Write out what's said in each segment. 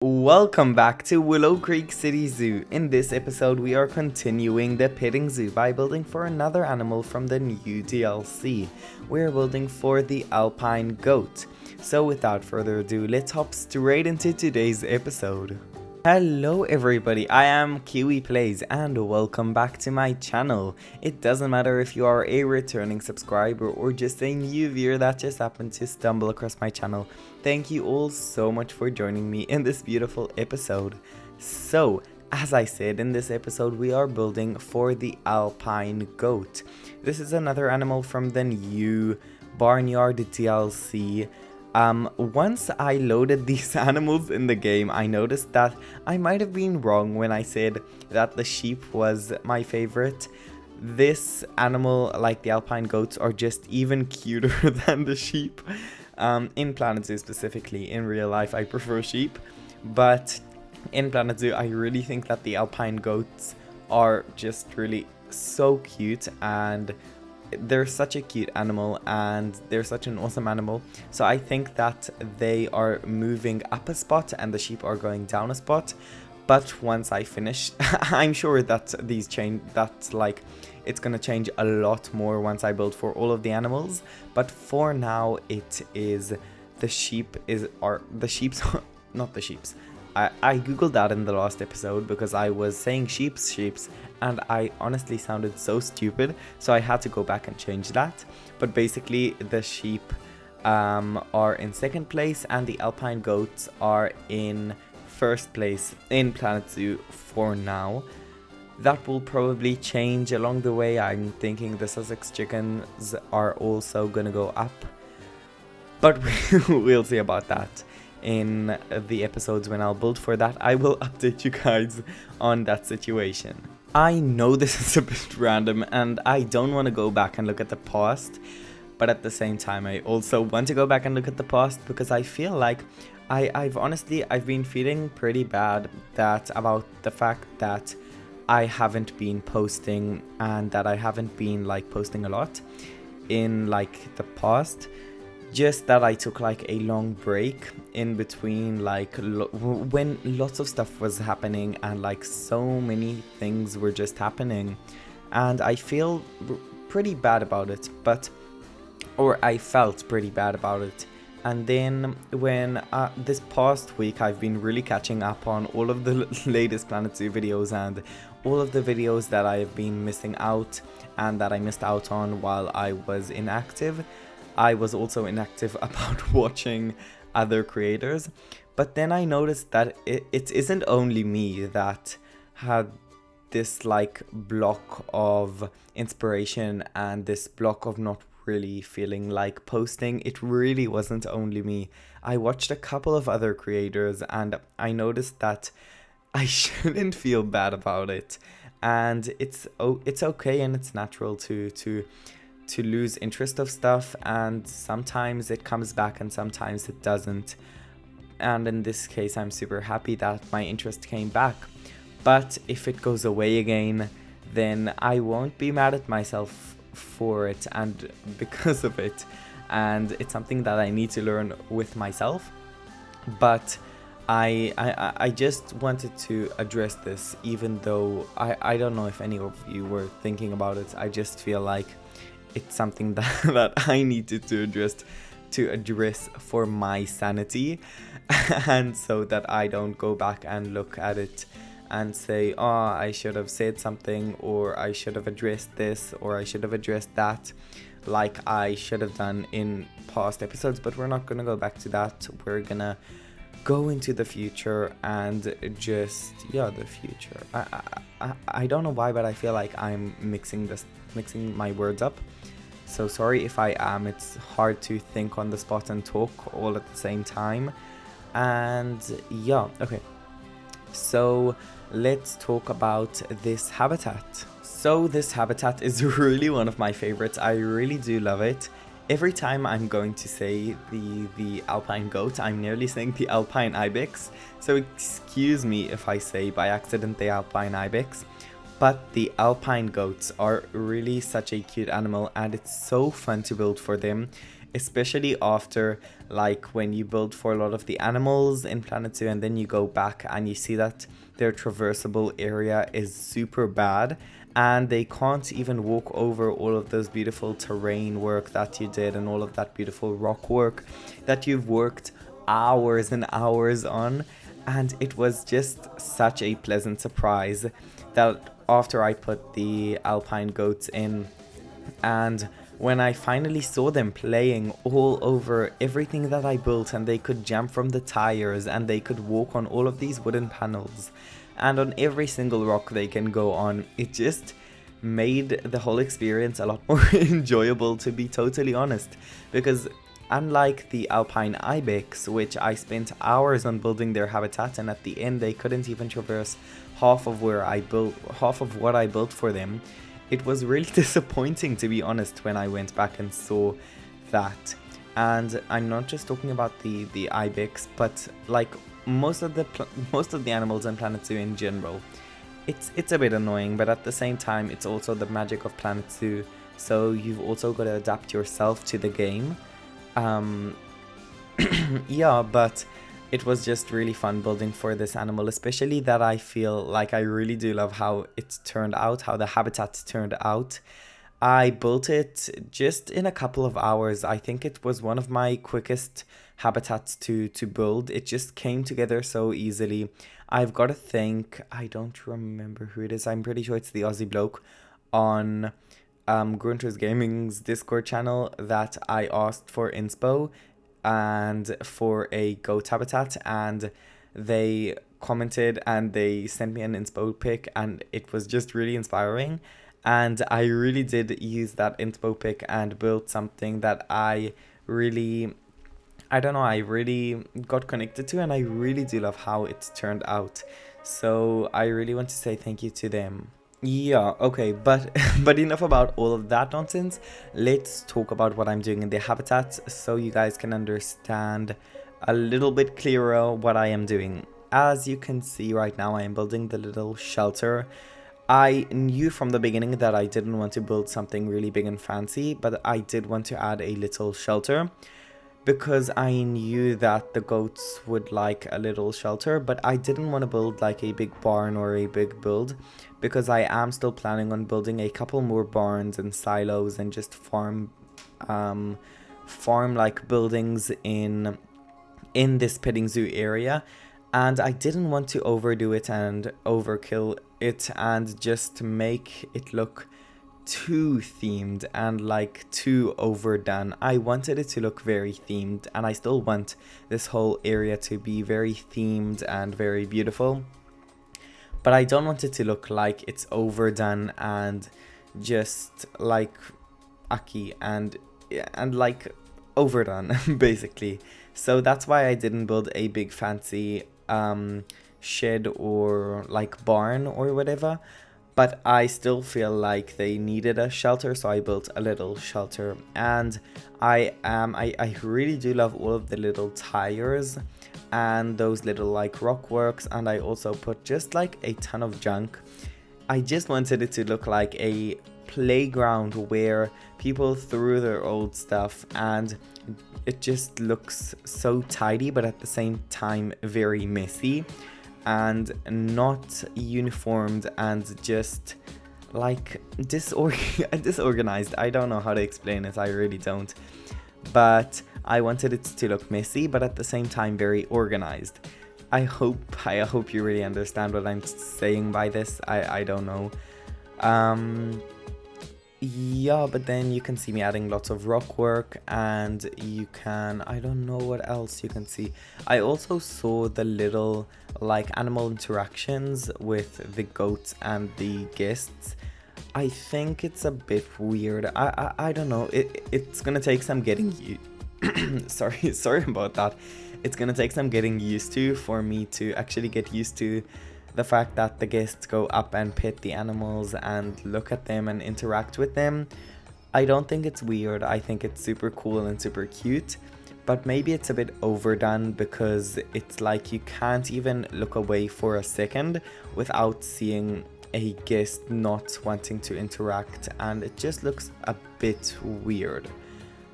Welcome back to Willow Creek City Zoo. In this episode, we are continuing the petting zoo by building for another animal from the new DLC. We're building for the Alpine Goat. So without further ado, let's hop straight into today's episode. Hello everybody, I am Kiwi Plays and welcome back to my channel. It doesn't matter if you are a returning subscriber or just a new viewer that just happened to stumble across my channel. Thank you all so much for joining me in this beautiful episode. So, as I said, in this episode we are building for the Alpine Goat. This is another animal from the new Barnyard DLC. Once I loaded these animals in the game, I noticed that I might have been wrong when I said that the sheep was my favorite. This animal, like the Alpine Goats, are just even cuter than the sheep. In Planet Zoo specifically, in real life I prefer sheep, but in Planet Zoo I really think that the Alpine Goats are just really so cute, and they're such a cute animal and they're such an awesome animal. So I think that they are moving up a spot and the sheep are going down a spot. But once I finish, I'm sure that these change, that's like, it's gonna change a lot more once I build for all of the animals. But for now, it is the sheep not the sheeps. I googled that in the last episode because I was saying sheeps, and I honestly sounded so stupid, so I had to go back and change that. But basically the sheep are in second place and the Alpine Goats are in first place in Planet Zoo for now. That will probably change along the way. I'm thinking the Sussex chickens are also gonna go up, but we'll see about that. In the episodes when I'll build for that, I will update you guys on that situation. I know this is a bit random and I don't want to go back and look at the past, but at the same time I also want to go back and look at the past because I feel like I've been feeling pretty bad about the fact that I haven't been posting and that I haven't been posting a lot in the past. Just that I took a long break in between when lots of stuff was happening and so many things were just happening, and I feel pretty bad about it, I felt pretty bad about it. And then when this past week I've been really catching up on all of the latest Planet Zoo videos and all of the videos that I've been missing out and that I missed out on while I was inactive. I was also inactive about watching other creators, but then I noticed that it isn't only me that had this block of inspiration and this block of not really feeling like posting. It really wasn't only me. I watched a couple of other creators and I noticed that I shouldn't feel bad about it, and it's okay and it's natural to lose interest of stuff, and sometimes it comes back and sometimes it doesn't. And in this case I'm super happy that my interest came back, but if it goes away again then I won't be mad at myself for it and because of it, and it's something that I need to learn with myself. But I just wanted to address this, even though I don't know if any of you were thinking about it. I just feel like it's something that I needed to address for my sanity and so that I don't go back and look at it and say, oh, I should have said something, or I should have addressed this, or I should have addressed that, like I should have done in past episodes. But we're not gonna go back to that. We're gonna go into the future and the future. I don't know why, but I feel like I'm mixing my words up. So sorry if I am. It's hard to think on the spot and talk all at the same time. And okay. So let's talk about this habitat. So this habitat is really one of my favorites. I really do love it. Every time I'm going to say the Alpine Goat, I'm nearly saying the Alpine Ibex. So excuse me if I say by accident the Alpine Ibex. But the Alpine Goats are really such a cute animal and it's so fun to build for them. especially after like when you build for a lot of the animals in Planet Zoo and then you go back and you see that their traversable area is super bad and they can't even walk over all of those beautiful terrain work that you did and all of that beautiful rock work that you've worked hours and hours on. And it was just such a pleasant surprise that after I put the alpine goats in, and when I finally saw them playing all over everything that I built, and they could jump from the tires and they could walk on all of these wooden panels and on every single rock they can go on, it just made the whole experience a lot more enjoyable, to be totally honest. Because unlike the alpine ibex, which I spent hours on building their habitat, and at the end they couldn't even traverse half of what I built for them, it was really disappointing, to be honest, when I went back and saw that. And I'm not just talking about the ibex, but like most of the animals in Planet Zoo in general. It's a bit annoying, but at the same time it's also the magic of Planet Zoo, so you've also got to adapt yourself to the game. Yeah, but it was just really fun building for this animal, especially that I feel like I really do love how it turned out, how the habitat turned out. I built it just in a couple of hours. I think it was one of my quickest habitats to build. It just came together so easily. I've got to think, I don't remember who it is. I'm pretty sure it's the Aussie bloke on Grunter's Gaming's Discord channel that I asked for inspo and for a goat habitat, and they commented and they sent me an inspo pic, and it was just really inspiring. And I really did use that inspo pic and build something that I really got connected to, and I really do love how it turned out. So I really want to say thank you to them. Yeah, okay, but enough about all of that nonsense. Let's talk about what I'm doing in the habitat so you guys can understand a little bit clearer what I am doing. As you can see right now, I am building the little shelter. I knew from the beginning that I didn't want to build something really big and fancy, but I did want to add a little shelter because I knew that the goats would like a little shelter, but I didn't want to build like a big barn or a big build, because I am still planning on building a couple more barns and silos and just farm like buildings in this petting zoo area. And I didn't want to overdo it and overkill it and just make it look too themed and like too overdone. I wanted it to look very themed, and I still want this whole area to be very themed and very beautiful, but I don't want it to look like it's overdone and just like ucky and like overdone basically. So that's why I didn't build a big fancy shed or like barn or whatever, but I still feel like they needed a shelter, so I built a little shelter. And I really do love all of the little tires and those little like rock works, and I also put just like a ton of junk. I just wanted it to look like a playground where people threw their old stuff, and it just looks so tidy, but at the same time very messy and not uniformed and just like disorganized. I don't know how to explain it, I really don't, but I wanted it to look messy but at the same time very organized. I hope you really understand what I'm saying by this. I don't know. Yeah, but then you can see me adding lots of rock work, and you can, I don't know what else you can see. I also saw the little like animal interactions with the goats and the guests. I think it's a bit weird. I don't know. It's gonna take some getting sorry about that. It's gonna take some getting used to for me to actually get used to the fact that the guests go up and pet the animals and look at them and interact with them. I don't think it's weird. I think it's super cool and super cute, but maybe it's a bit overdone because it's like you can't even look away for a second without seeing a guest not wanting to interact, and it just looks a bit weird.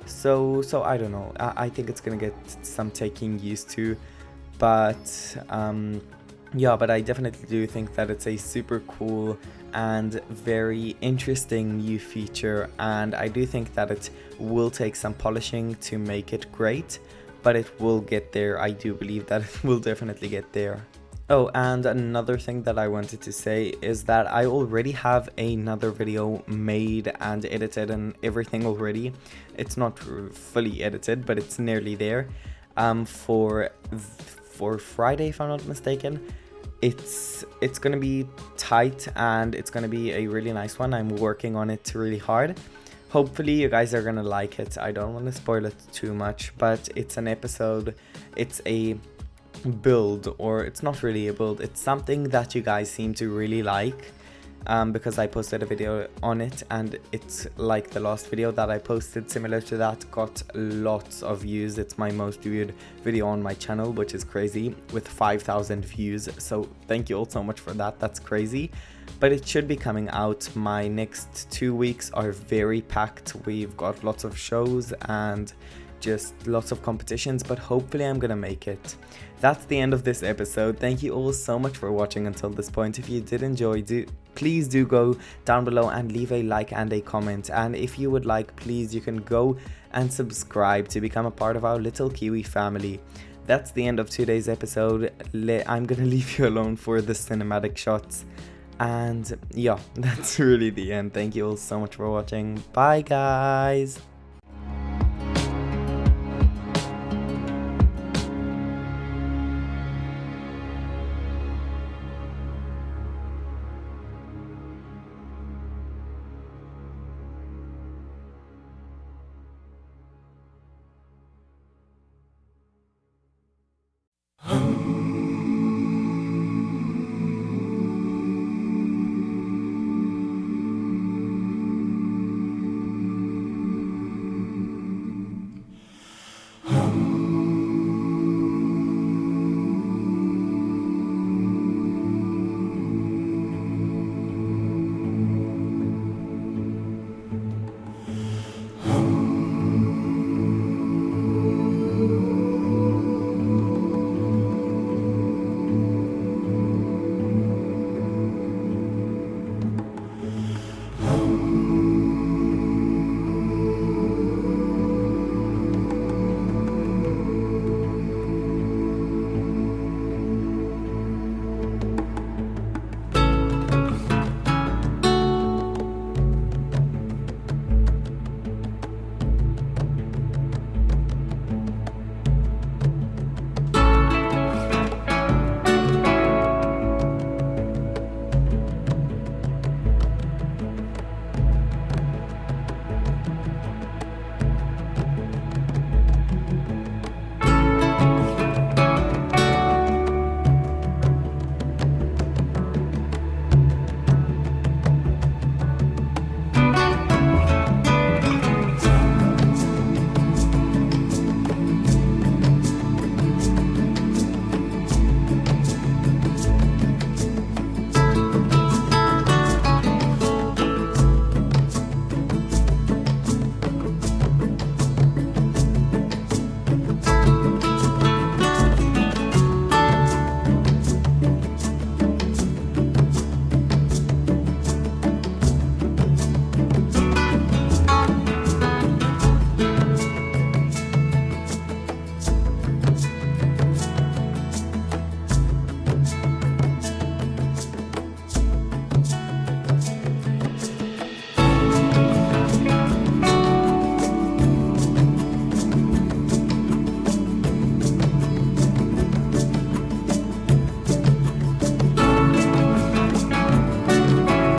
So I don't know. I think it's gonna get some taking used to, but yeah, but I definitely do think that it's a super cool and very interesting new feature, and I do think that it will take some polishing to make it great, but it will get there. I do believe that it will definitely get there. Oh, and another thing that I wanted to say is that I already have another video made and edited and everything already. It's not fully edited, but it's nearly there. For Friday, if I'm not mistaken. It's gonna be tight and it's gonna be a really nice one. I'm working on it really hard. Hopefully you guys are gonna like it. I don't want to spoil it too much, but it's an episode. It's a build, or it's not really a build, it's something that you guys seem to really like, because I posted a video on it, and it's like the last video that I posted similar to that got lots of views. It's my most viewed video on my channel, which is crazy, with 5,000 views. So thank you all so much for that. That's crazy. But it should be coming out. My next 2 weeks are very packed. We've got lots of shows and just lots of competitions, but hopefully I'm gonna make it. That's the end of this episode. Thank you all so much for watching until this point. If you did enjoy, please do go down below and leave a like and a comment, and if you would like, please, you can go and subscribe to become a part of our little Kiwi family. That's the end of today's episode. I'm gonna leave you alone for the cinematic shots, and yeah, that's really the end. Thank you all so much for watching. Bye guys.